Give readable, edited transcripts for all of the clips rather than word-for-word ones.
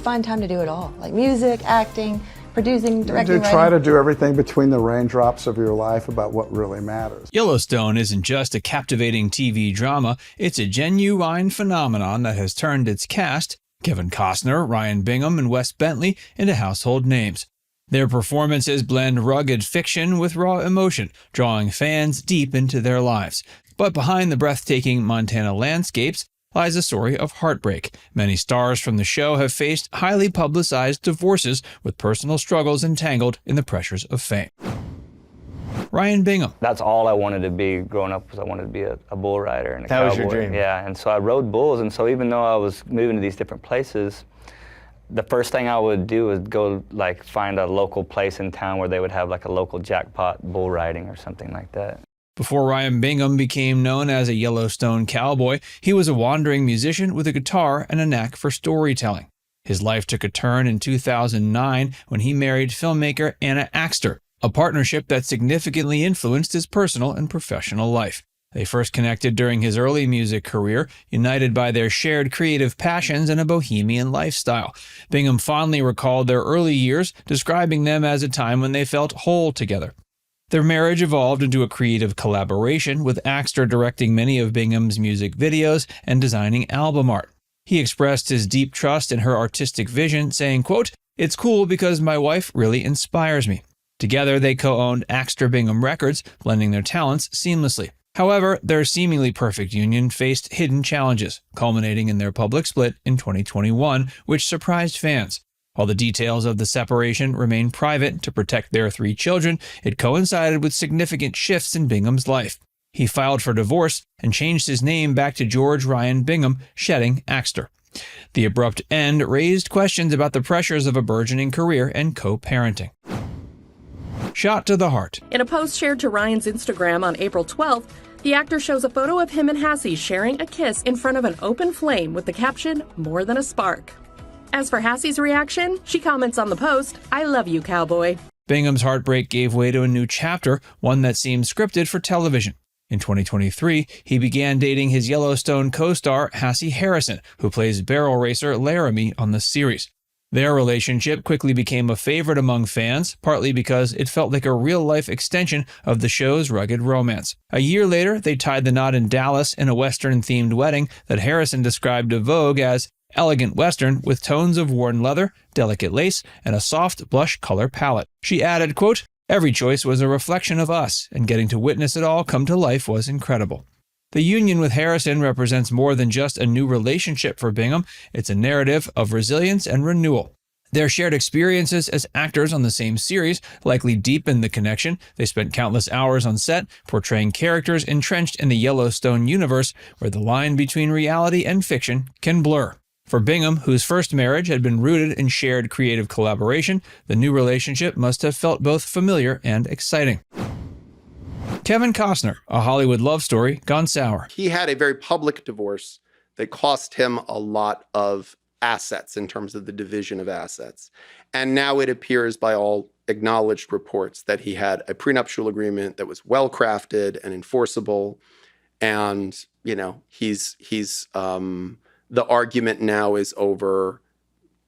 find time to do it all? Like music, acting, producing, directing, writing? Try to do everything between the raindrops of your life about what really matters. Yellowstone isn't just a captivating TV drama, it's a genuine phenomenon that has turned its cast, Kevin Costner, Ryan Bingham, and Wes Bentley, into household names. Their performances blend rugged fiction with raw emotion, drawing fans deep into their lives. But behind the breathtaking Montana landscapes lies a story of heartbreak. Many stars from the show have faced highly publicized divorces with personal struggles entangled in the pressures of fame. Ryan Bingham. That's all I wanted to be growing up, was I wanted to be a bull rider and a cowboy. That was your dream? Yeah, and so I rode bulls, and so even though I was moving to these different places, the first thing I would do was go find a local place in town where they would have like a local jackpot bull riding or something like that. Before Ryan Bingham became known as a Yellowstone cowboy, he was a wandering musician with a guitar and a knack for storytelling. His life took a turn in 2009 when he married filmmaker Anna Axster, a partnership that significantly influenced his personal and professional life. They first connected during his early music career, united by their shared creative passions and a bohemian lifestyle. Bingham fondly recalled their early years, describing them as a time when they felt whole together. Their marriage evolved into a creative collaboration, with Axter directing many of Bingham's music videos and designing album art. He expressed his deep trust in her artistic vision, saying, quote, "It's cool because my wife really inspires me." Together, they co-owned Axter Bingham Records, blending their talents seamlessly. However, their seemingly perfect union faced hidden challenges, culminating in their public split in 2021, which surprised fans. While the details of the separation remain private to protect their 3 children, it coincided with significant shifts in Bingham's life. He filed for divorce and changed his name back to George Ryan Bingham, shedding Axter. The abrupt end raised questions about the pressures of a burgeoning career and co-parenting. Shot to the heart. In a post shared to Ryan's Instagram on April 12th, the actor shows a photo of him and Hassie sharing a kiss in front of an open flame with the caption, "More than a spark." As for Hassie's reaction, she comments on the post, "I love you, cowboy." Bingham's heartbreak gave way to a new chapter, one that seemed scripted for television. In 2023, he began dating his Yellowstone co-star Hassie Harrison, who plays barrel racer Laramie on the series. Their relationship quickly became a favorite among fans, partly because it felt like a real-life extension of the show's rugged romance. A year later, they tied the knot in Dallas in a Western-themed wedding that Harrison described to Vogue as elegant Western with tones of worn leather, delicate lace, and a soft blush color palette. She added, quote, "Every choice was a reflection of us, and getting to witness it all come to life was incredible." The union with Harrison represents more than just a new relationship for Bingham. It's a narrative of resilience and renewal. Their shared experiences as actors on the same series likely deepened the connection. They spent countless hours on set, portraying characters entrenched in the Yellowstone universe, where the line between reality and fiction can blur. For Bingham, whose first marriage had been rooted in shared creative collaboration, the new relationship must have felt both familiar and exciting. Kevin Costner, a Hollywood love story gone sour. He had a very public divorce that cost him a lot of assets in terms of the division of assets. And now it appears by all acknowledged reports that he had a prenuptial agreement that was well crafted and enforceable. And, the argument now is over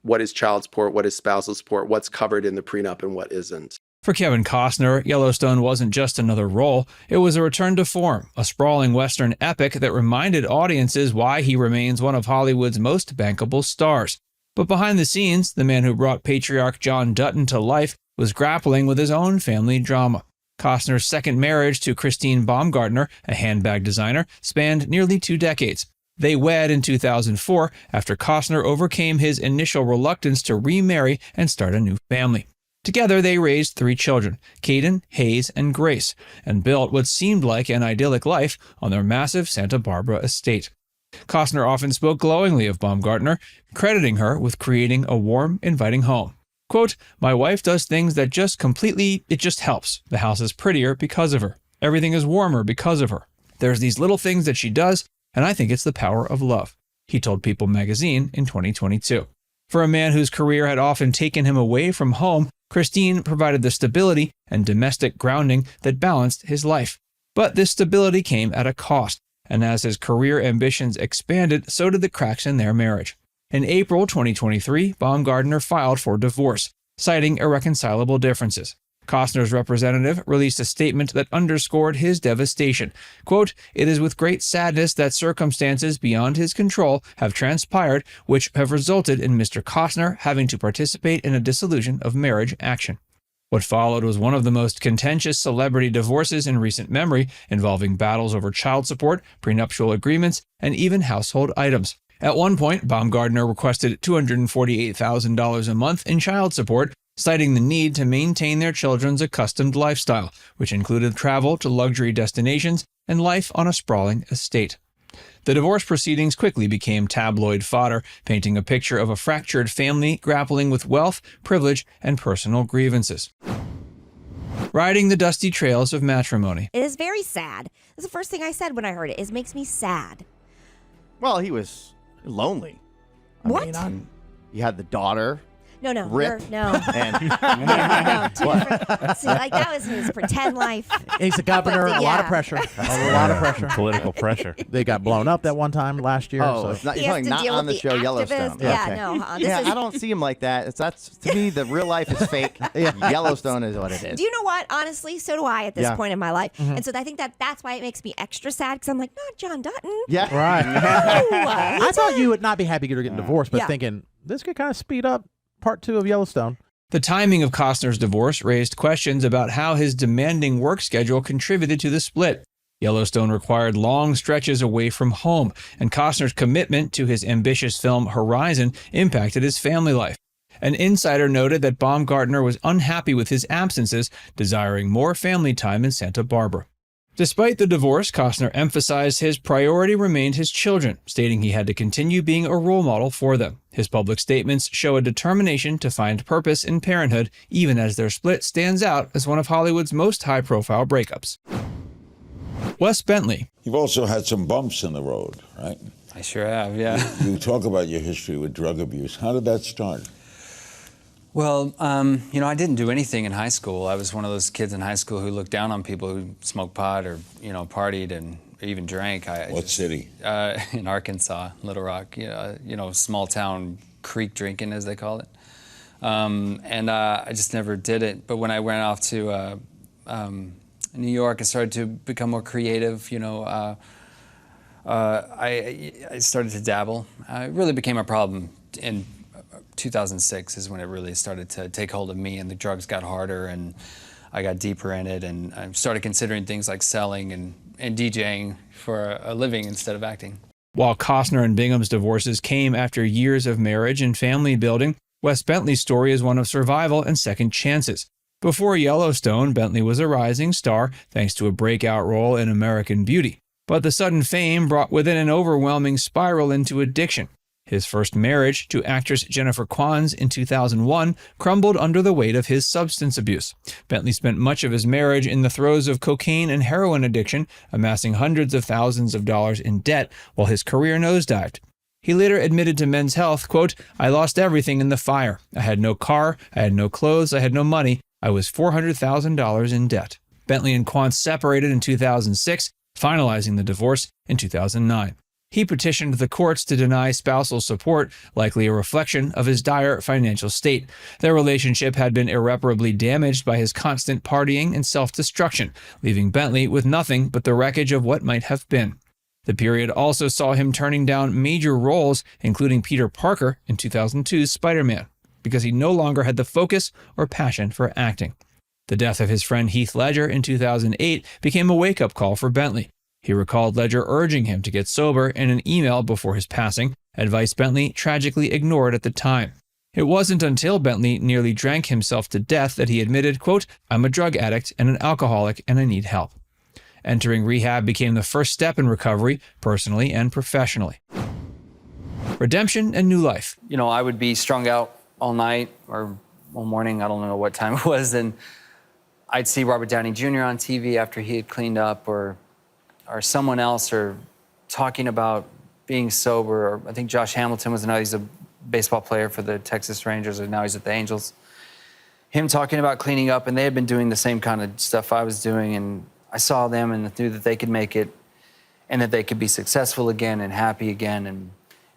what is child support, what is spousal support, what's covered in the prenup and what isn't. For Kevin Costner, Yellowstone wasn't just another role, it was a return to form, a sprawling Western epic that reminded audiences why he remains one of Hollywood's most bankable stars. But behind the scenes, the man who brought patriarch John Dutton to life was grappling with his own family drama. Costner's second marriage to Christine Baumgartner, a handbag designer, spanned nearly 2 decades. They wed in 2004 after Costner overcame his initial reluctance to remarry and start a new family. Together, they raised 3 children, Caden, Hayes, and Grace, and built what seemed like an idyllic life on their massive Santa Barbara estate. Costner often spoke glowingly of Baumgartner, crediting her with creating a warm, inviting home. Quote, "My wife does things that it just helps. The house is prettier because of her. Everything is warmer because of her. There's these little things that she does, and I think it's the power of love," he told People magazine in 2022. For a man whose career had often taken him away from home, Christine provided the stability and domestic grounding that balanced his life. But this stability came at a cost, and as his career ambitions expanded, so did the cracks in their marriage. In April 2023, Baumgartner filed for divorce, citing irreconcilable differences. Costner's representative released a statement that underscored his devastation. Quote, "It is with great sadness that circumstances beyond his control have transpired which have resulted in Mr. Costner having to participate in a dissolution of marriage action." What followed was one of the most contentious celebrity divorces in recent memory, involving battles over child support, prenuptial agreements, and even household items. At one point, Baumgartner requested $248,000 a month in child support, citing the need to maintain their children's accustomed lifestyle, which included travel to luxury destinations and life on a sprawling estate. The divorce proceedings quickly became tabloid fodder, painting a picture of a fractured family grappling with wealth, privilege, and personal grievances. Riding the dusty trails of matrimony. It is very sad. That's the first thing I said when I heard it. It makes me sad. Well, he was lonely. What? You had the daughter. No, Rip. no. And No, two different. See, like that was his pretend life. He's a governor, a lot of pressure. A lot of pressure. Political pressure. They got blown up that one time last year. oh, so. it's not, He you're has talking to not deal on the with show the Yellowstone. activist. Yeah, Okay. no. Yeah, I don't see him like that. That's to me, the real life is fake. Yellowstone is what it is. Do you know what? Honestly, so do I at this Yeah. point in my life. And so I think that's why it makes me extra sad because I'm like, not John Dutton. Yeah. Right. No. I thought you would not be happy you're getting divorced, but Yeah. thinking this could kind of speed up part 2 of Yellowstone. The timing of Costner's divorce raised questions about how his demanding work schedule contributed to the split. Yellowstone required long stretches away from home, and Costner's commitment to his ambitious film Horizon impacted his family life. An insider noted that Baumgartner was unhappy with his absences, desiring more family time in Santa Barbara. Despite the divorce, Costner emphasized his priority remained his children, stating he had to continue being a role model for them. His public statements show a determination to find purpose in parenthood, even as their split stands out as one of Hollywood's most high-profile breakups. Wes Bentley. You've also had some bumps in the road, right? I sure have, yeah. You talk about your history with drug abuse. How did that start? Well, I didn't do anything in high school. I was one of those kids in high school who looked down on people who smoked pot or, partied and even drank. What city? In Arkansas, Little Rock, small town creek drinking, as they call it. I just never did it. But when I went off to New York, I started to become more creative, I started to dabble. It really became a problem in 2006 is when it really started to take hold of me, and the drugs got harder and I got deeper in it, and I started considering things like selling and DJing for a living instead of acting. While Costner and Bingham's divorces came after years of marriage and family building, Wes Bentley's story is one of survival and second chances. Before Yellowstone, Bentley was a rising star thanks to a breakout role in American Beauty. But the sudden fame brought with it an overwhelming spiral into addiction. His first marriage, to actress Jennifer Kwan's in 2001, crumbled under the weight of his substance abuse. Bentley spent much of his marriage in the throes of cocaine and heroin addiction, amassing hundreds of thousands of dollars in debt while his career nosedived. He later admitted to Men's Health, quote, "I lost everything in the fire. I had no car, I had no clothes, I had no money. I was $400,000 in debt." Bentley and Kwan separated in 2006, finalizing the divorce in 2009. He petitioned the courts to deny spousal support, likely a reflection of his dire financial state. Their relationship had been irreparably damaged by his constant partying and self-destruction, leaving Bentley with nothing but the wreckage of what might have been. The period also saw him turning down major roles, including Peter Parker in 2002's Spider-Man, because he no longer had the focus or passion for acting. The death of his friend Heath Ledger in 2008 became a wake-up call for Bentley. He recalled Ledger urging him to get sober in an email before his passing, advice Bentley tragically ignored at the time. It wasn't until Bentley nearly drank himself to death that he admitted, quote, "I'm a drug addict and an alcoholic and I need help." Entering rehab became the first step in recovery, personally and professionally. Redemption and new life. I would be strung out all night or all morning, I don't know what time it was, and I'd see Robert Downey Jr. on TV after he had cleaned up, or someone else, or talking about being sober. Or I think Josh Hamilton he's a baseball player for the Texas Rangers, and now he's at the Angels. Him talking about cleaning up, and they had been doing the same kind of stuff I was doing, and I saw them and knew that they could make it and that they could be successful again and happy again.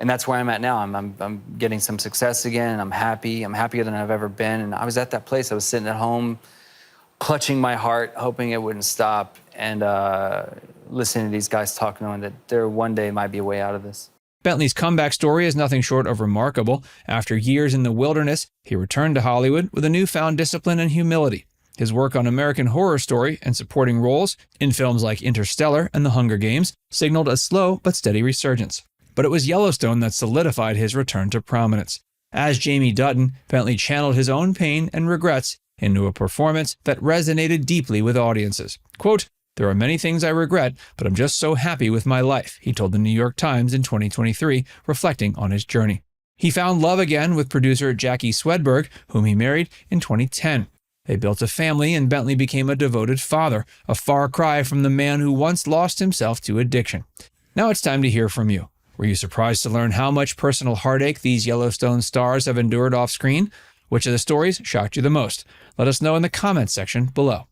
And And that's where I'm at now. I'm getting some success again, and I'm happy. I'm happier than I've ever been. And I was at that place. I was sitting at home, clutching my heart, hoping it wouldn't stop, and listening to these guys talk, knowing that there one day might be a way out of this. Bentley's comeback story is nothing short of remarkable. After years in the wilderness, he returned to Hollywood with a newfound discipline and humility. His work on American Horror Story and supporting roles in films like Interstellar and The Hunger Games signaled a slow but steady resurgence. But it was Yellowstone that solidified his return to prominence. As Jamie Dutton, Bentley channeled his own pain and regrets into a performance that resonated deeply with audiences. Quote, "There are many things I regret, but I'm just so happy with my life," he told the New York Times in 2023, reflecting on his journey. He found love again with producer Jackie Swedberg, whom he married in 2010. They built a family, and Bentley became a devoted father, a far cry from the man who once lost himself to addiction. Now it's time to hear from you. Were you surprised to learn how much personal heartache these Yellowstone stars have endured off screen? Which of the stories shocked you the most? Let us know in the comments section below.